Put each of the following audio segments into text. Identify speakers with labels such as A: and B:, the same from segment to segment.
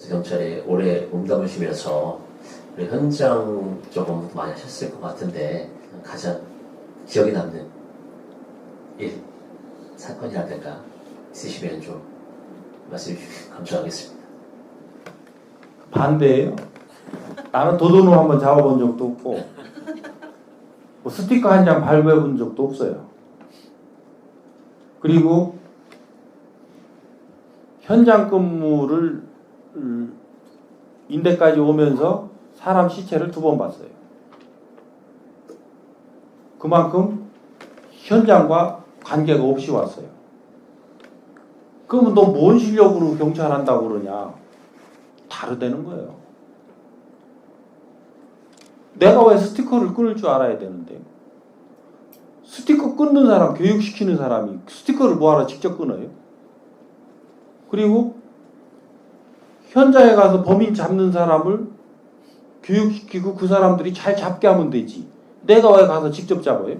A: 경찰에 오래 몸담으시면서 우리 현장 쪽 업무도 많이 하셨을 것 같은데 가장 기억에 남는 일, 사건이라든가 있으시면 좀 말씀해 주시면 감사하겠습니다.
B: 반대예요. 나는 도둑놈 한번 잡아본 적도 없고 뭐 스티커 한 장 발부해 본 적도 없어요. 그리고 현장 근무를 인대까지 오면서 사람 시체를 2번 봤어요. 그만큼 현장과 관계가 없이 왔어요. 그러면 너 뭔 실력으로 경찰 한다고 그러냐? 다르다는 거예요. 내가 왜 스티커를 끊을 줄 알아야 되는데, 스티커 끊는 사람, 교육시키는 사람이 스티커를 뭐하러 직접 끊어요? 그리고 현장에 가서 범인 잡는 사람을 교육시키고 그 사람들이 잘 잡게 하면 되지. 내가 왜 가서 직접 잡아요?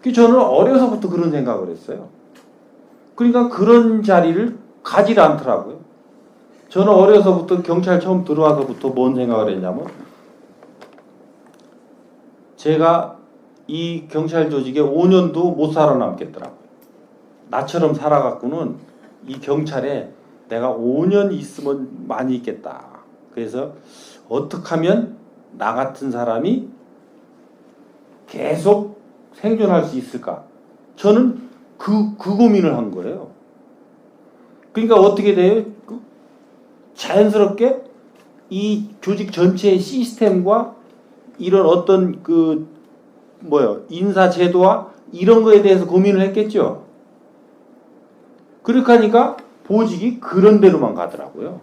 B: 저는 어려서부터 그런 생각을 했어요. 그러니까 그런 자리를 가지 않더라고요. 저는 어려서부터 경찰 처음 들어와서부터 뭔 생각을 했냐면, 제가 이 경찰 조직에 5년도 못 살아남겠더라고요. 나처럼 살아갖고는 이 경찰에 내가 5년 있으면 많이 있겠다. 그래서 어떻게 하면 나 같은 사람이 계속 생존할 수 있을까? 저는 그 고민을 한 거예요. 그러니까 어떻게 돼요? 자연스럽게 이 조직 전체의 시스템과 이런 어떤 인사 제도와 이런 거에 대해서 고민을 했겠죠. 그렇게 하니까 보직이 그런 데로만 가더라고요.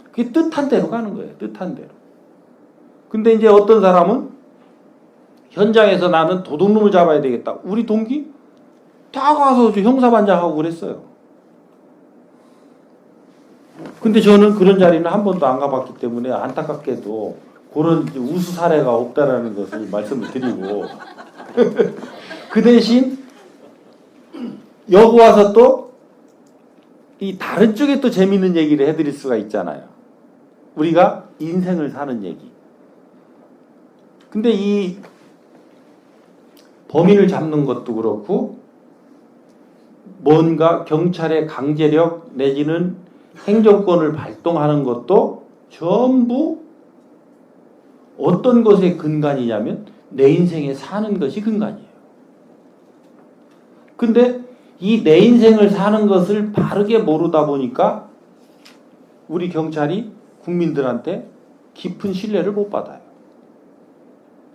B: 그게 뜻한 대로 가는 거예요. 뜻한 대로. 근데 이제 어떤 사람은 현장에서 나는 도둑놈을 잡아야 되겠다. 우리 동기 다 가서 형사반장하고 그랬어요. 근데 저는 그런 자리는 한 번도 안 가봤기 때문에 안타깝게도 그런 우수 사례가 없다라는 것을 말씀을 드리고 그 대신 여기 와서 또 이 다른 쪽에 또 재밌는 얘기를 해드릴 수가 있잖아요. 우리가 인생을 사는 얘기. 근데 이 범인을 잡는 것도 그렇고 뭔가 경찰의 강제력 내지는 행정권을 발동하는 것도 전부 어떤 것의 근간이냐면 내 인생에 사는 것이 근간이에요. 근데 이 내 인생을 사는 것을 바르게 모르다 보니까 우리 경찰이 국민들한테 깊은 신뢰를 못 받아요.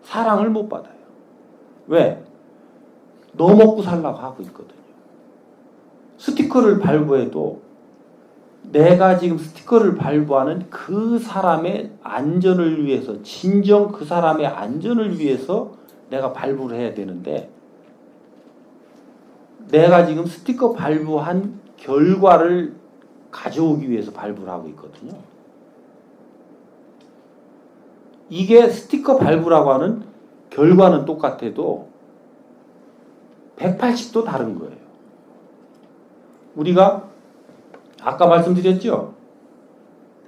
B: 사랑을 못 받아요. 왜? 너 먹고 살라고 하고 있거든요. 스티커를 발부해도 내가 지금 스티커를 발부하는 그 사람의 안전을 위해서, 진정 그 사람의 안전을 위해서 내가 발부를 해야 되는데, 내가 지금 스티커 발부한 결과를 가져오기 위해서 발부를 하고 있거든요. 이게 스티커 발부라고 하는 결과는 똑같아도 180도 다른 거예요. 우리가 아까 말씀드렸죠?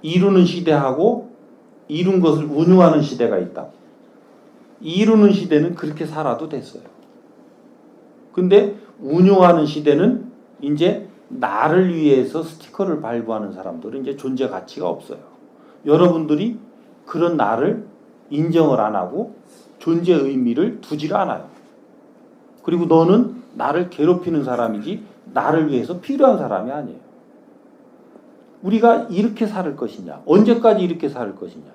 B: 이루는 시대하고 이룬 것을 운용하는 시대가 있다. 이루는 시대는 그렇게 살아도 됐어요. 근데 운용하는 시대는 이제 나를 위해서 스티커를 발부하는 사람들은 이제 존재 가치가 없어요. 여러분들이 그런 나를 인정을 안 하고 존재 의미를 두질 않아요. 그리고 너는 나를 괴롭히는 사람이지 나를 위해서 필요한 사람이 아니에요. 우리가 이렇게 살 것이냐? 언제까지 이렇게 살 것이냐?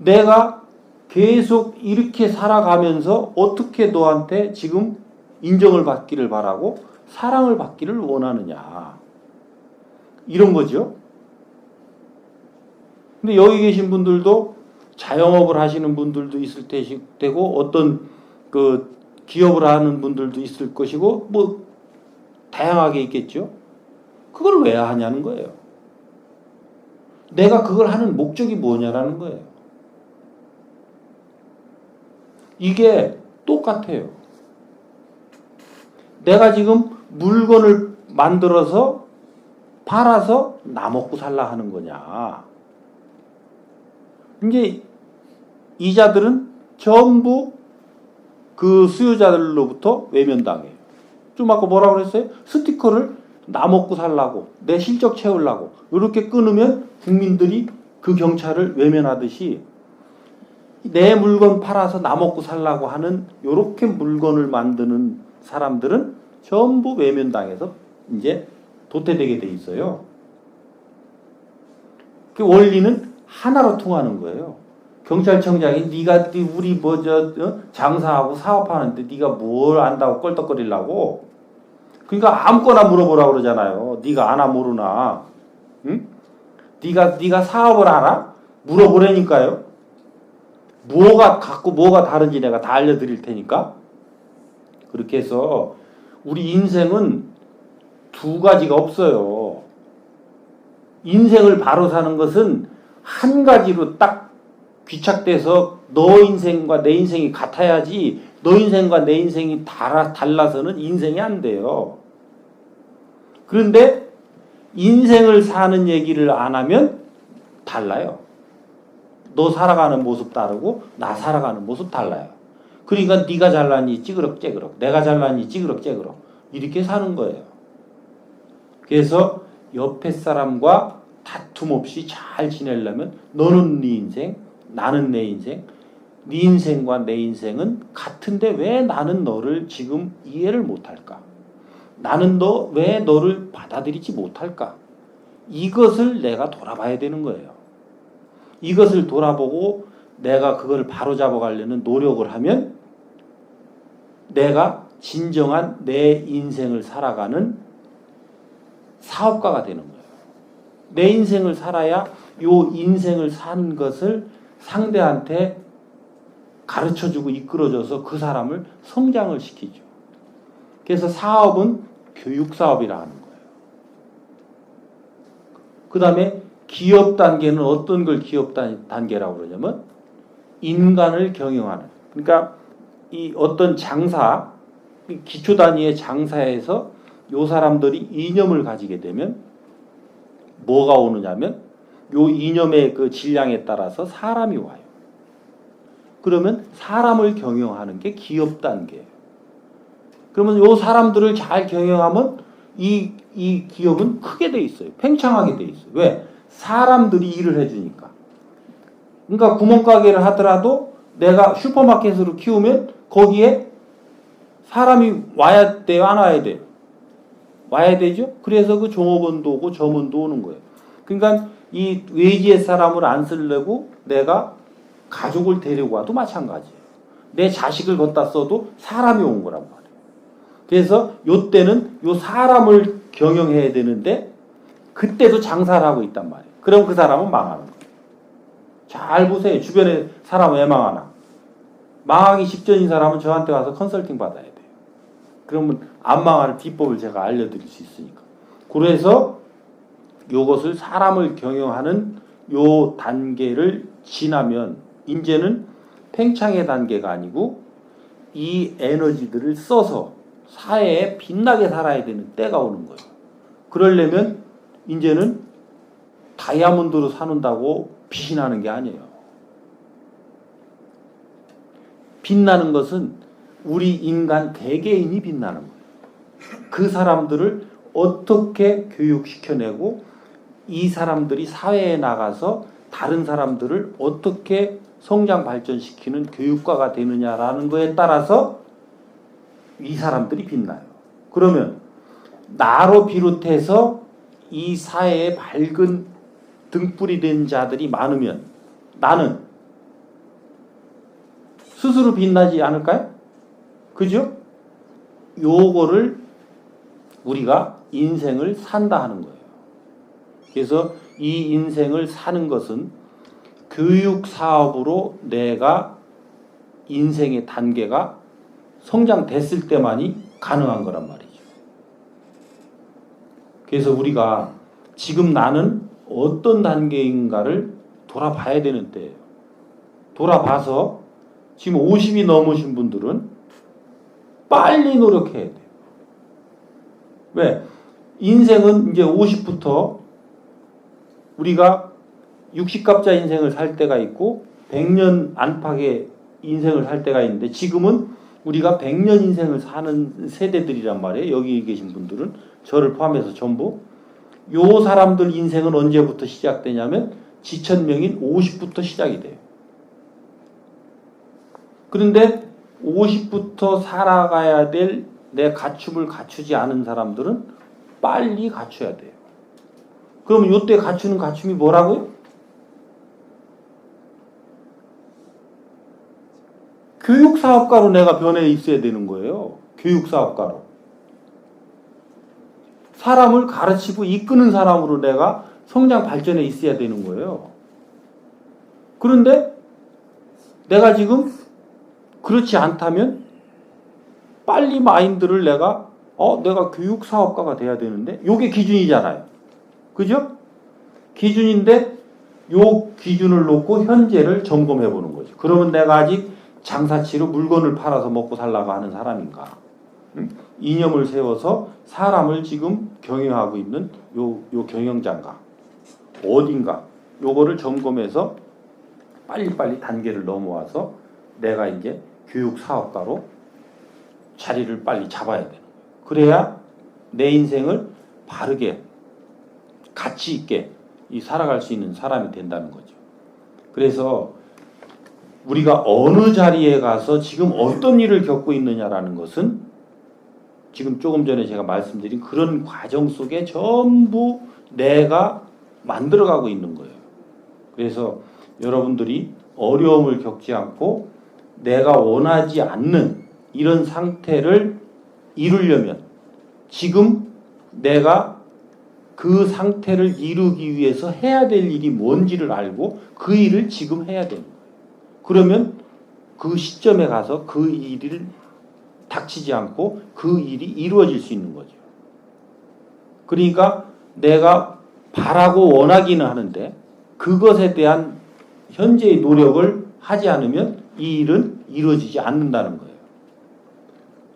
B: 내가 계속 이렇게 살아가면서 어떻게 너한테 지금 인정을 받기를 바라고 사랑을 받기를 원하느냐? 이런 거죠. 근데 여기 계신 분들도 자영업을 하시는 분들도 있을 테고 어떤 기업을 하는 분들도 있을 것이고 뭐 다양하게 있겠죠. 그걸 왜 하냐는 거예요. 내가 그걸 하는 목적이 뭐냐라는 거예요. 이게 똑같아요. 내가 지금 물건을 만들어서 팔아서 나 먹고 살라 하는 거냐. 이제 이자들은 전부 그 수요자들로부터 외면당해요. 좀 아까 뭐라고 그랬어요? 스티커를 나 먹고 살라고, 내 실적 채우려고 이렇게 끊으면 국민들이 그 경찰을 외면하듯이 내 물건 팔아서 나 먹고 살라고 하는 요렇게 물건을 만드는 사람들은 전부 외면당해서 이제 도태되게 돼 있어요. 그 원리는 하나로 통하는 거예요. 경찰청장이 네가 우리 장사하고 사업하는데 네가 뭘 안다고 껄떡거리려고. 그러니까 아무거나 물어보라고 그러잖아요. 네가 아나 모르나. 응? 네가 사업을 알아? 물어보라니까요. 뭐가 갖고 뭐가 다른지 내가 다 알려드릴 테니까. 그렇게 해서 우리 인생은 두 가지가 없어요. 인생을 바로 사는 것은 한 가지로 딱 귀착돼서 너 인생과 내 인생이 같아야지 너 인생과 내 인생이 달라서는 인생이 안 돼요. 그런데 인생을 사는 얘기를 안 하면 달라요. 너 살아가는 모습 다르고 나 살아가는 모습 달라요. 그러니까 네가 잘나니 찌그럭째그럭, 내가 잘나니 찌그럭째그럭 이렇게 사는 거예요. 그래서 옆에 사람과 다툼 없이 잘 지내려면 너는 네 인생, 나는 내 인생, 네 인생과 내 인생은 같은데 왜 나는 너를 지금 이해를 못할까? 나는 왜 너를 받아들이지 못할까? 이것을 내가 돌아봐야 되는 거예요. 이것을 돌아보고 내가 그걸 바로잡아 가려는 노력을 하면 내가 진정한 내 인생을 살아가는 사업가가 되는 거예요. 내 인생을 살아야 요 인생을 사는 것을 상대한테 가르쳐주고 이끌어줘서 그 사람을 성장을 시키죠. 그래서 사업은 교육사업이라 하는 거예요. 그 다음에 기업 단계는 어떤 걸 기업 단계라고 그러냐면 인간을 경영하는. 그러니까 이 어떤 장사, 기초 단위의 장사에서 요 사람들이 이념을 가지게 되면 뭐가 오느냐면 요 이념의 그 질량에 따라서 사람이 와요. 그러면 사람을 경영하는 게 기업 단계예요. 그러면 요 사람들을 잘 경영하면 이 기업은 크게 돼 있어요. 팽창하게 돼 있어요. 왜? 사람들이 일을 해주니까. 그러니까 구멍가게를 하더라도 내가 슈퍼마켓으로 키우면 거기에 사람이 와야 돼요? 안 와야 돼요? 와야 되죠? 그래서 그 종업원도 오고 점원도 오는 거예요. 그러니까 이 외지의 사람을 안 쓰려고 내가 가족을 데리고 와도 마찬가지예요. 내 자식을 걷다 써도 사람이 온 거란 말이에요. 그래서 요때는 요 사람을 경영해야 되는데 그때도 장사를 하고 있단 말이에요. 그럼 그 사람은 망하는 거예요. 잘 보세요. 주변에 사람 왜 망하나? 망하기 직전인 사람은 저한테 와서 컨설팅 받아야 돼요. 그러면 안 망할 비법을 제가 알려드릴 수 있으니까. 그래서 요것을 사람을 경영하는 요 단계를 지나면 이제는 팽창의 단계가 아니고 이 에너지들을 써서 사회에 빛나게 살아야 되는 때가 오는 거예요. 그러려면 이제는 다이아몬드로 사는다고 빛이 나는 게 아니에요. 빛나는 것은 우리 인간 개개인이 빛나는 거예요. 그 사람들을 어떻게 교육시켜내고 이 사람들이 사회에 나가서 다른 사람들을 어떻게 성장 발전시키는 교육가가 되느냐라는 거에 따라서 이 사람들이 빛나요. 그러면 나로 비롯해서 이 사회에 밝은 등불이 된 자들이 많으면 나는 스스로 빛나지 않을까요? 그죠? 요거를 우리가 인생을 산다 하는 거예요. 그래서 이 인생을 사는 것은 교육 사업으로 내가 인생의 단계가 성장됐을 때만이 가능한 거란 말이죠. 그래서 우리가 지금 나는 어떤 단계인가를 돌아봐야 되는 때예요. 돌아봐서 지금 50이 넘으신 분들은 빨리 노력해야 돼요. 왜? 인생은 이제 50부터 우리가 60갑자 인생을 살 때가 있고 100년 안팎의 인생을 살 때가 있는데 지금은 우리가 100년 인생을 사는 세대들이란 말이에요. 여기 계신 분들은 저를 포함해서 전부. 요 사람들 인생은 언제부터 시작되냐면 지천명인 50부터 시작이 돼요. 그런데 50부터 살아가야 될 내 갖춤을 갖추지 않은 사람들은 빨리 갖춰야 돼요. 그럼 요때 갖추는 갖춤이 뭐라고요? 교육사업가로 내가 변해 있어야 되는 거예요. 교육사업가로. 사람을 가르치고 이끄는 사람으로 내가 성장 발전해 있어야 되는 거예요. 그런데 내가 지금 그렇지 않다면 빨리 마인드를 내가 교육사업가가 돼야 되는데 요게 기준이잖아요. 그죠? 기준인데 요 기준을 놓고 현재를 점검해 보는 거죠. 그러면 내가 아직 장사치로 물건을 팔아서 먹고 살라고 하는 사람인가? 이념을 세워서 사람을 지금 경영하고 있는 요 경영자인가? 어딘가? 요거를 점검해서 빨리빨리 단계를 넘어와서 내가 이제 교육사업가로 자리를 빨리 잡아야 되는 거예요. 그래야 내 인생을 바르게 가치 있게 살아갈 수 있는 사람이 된다는 거죠. 그래서 우리가 어느 자리에 가서 지금 어떤 일을 겪고 있느냐라는 것은 지금 조금 전에 제가 말씀드린 그런 과정 속에 전부 내가 만들어가고 있는 거예요. 그래서 여러분들이 어려움을 겪지 않고 내가 원하지 않는 이런 상태를 이루려면 지금 내가 그 상태를 이루기 위해서 해야 될 일이 뭔지를 알고 그 일을 지금 해야 되는 거예요. 그러면 그 시점에 가서 그 일을 닥치지 않고 그 일이 이루어질 수 있는 거죠. 그러니까 내가 바라고 원하기는 하는데 그것에 대한 현재의 노력을 하지 않으면 이 일은 이루어지지 않는다는 거예요.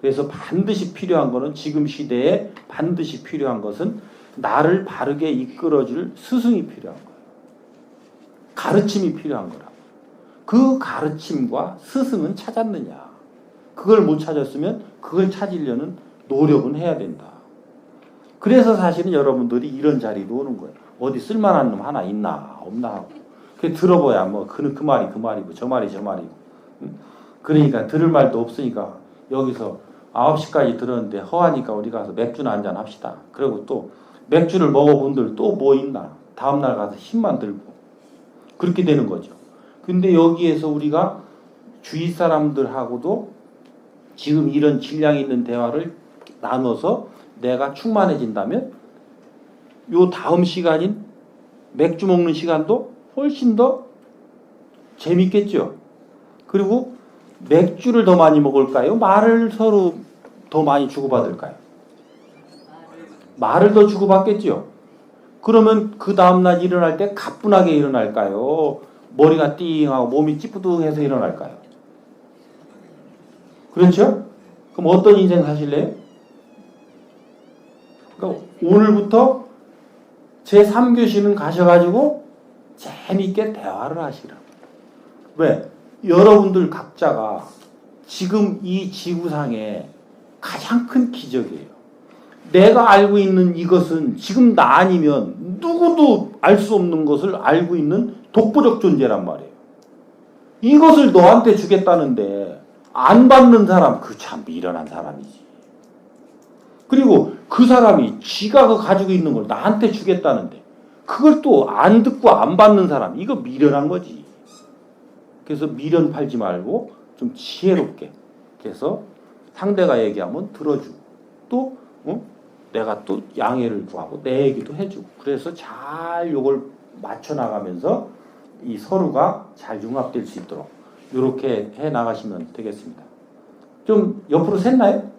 B: 그래서 반드시 필요한 것은 지금 시대에 반드시 필요한 것은 나를 바르게 이끌어줄 스승이 필요한 거예요. 가르침이 필요한 거라고. 그 가르침과 스승은 찾았느냐. 그걸 못 찾았으면 그걸 찾으려는 노력은 해야 된다. 그래서 사실은 여러분들이 이런 자리로 오는 거예요. 어디 쓸만한 놈 하나 있나 없나 하고. 그 들어봐야 뭐 그 말이 그 말이고 저 말이 저 말이고. 그러니까 들을 말도 없으니까 여기서 9시까지 들었는데 허하니까 우리 가서 맥주나 한잔 합시다. 그리고 또 맥주를 먹어본들 또 뭐 있나. 다음날 가서 힘만 들고. 그렇게 되는 거죠. 근데 여기에서 우리가 주위 사람들하고도 지금 이런 질량 있는 대화를 나눠서 내가 충만해진다면 요 다음 시간인 맥주 먹는 시간도 훨씬 더 재밌겠죠. 그리고 맥주를 더 많이 먹을까요? 말을 서로 더 많이 주고받을까요? 말을 더 주고받겠죠. 그러면 그 다음날 일어날 때 가뿐하게 일어날까요? 머리가 띵하고 몸이 찌뿌둥해서 일어날까요? 그렇죠? 그럼 어떤 인생 사실래요? 그러니까 오늘부터 제3교시는 가셔가지고 재미있게 대화를 하시라. 왜? 여러분들 각자가 지금 이 지구상에 가장 큰 기적이에요. 내가 알고 있는 이것은 지금 나 아니면 누구도 알 수 없는 것을 알고 있는 독보적 존재란 말이에요. 이것을 너한테 주겠다는데 안 받는 사람 그 참 미련한 사람이지. 그리고 그 사람이 지가 그 가지고 있는 걸 나한테 주겠다는데 그걸 또 안 듣고 안 받는 사람 이거 미련한 거지. 그래서 미련 팔지 말고 좀 지혜롭게 그래서 상대가 얘기하면 들어주고 또 내가 또 양해를 구하고 내 얘기도 해주고 그래서 잘 요걸 맞춰 나가면서 이 서로가 잘 융합될 수 있도록 이렇게 해 나가시면 되겠습니다. 좀 옆으로 샜나요?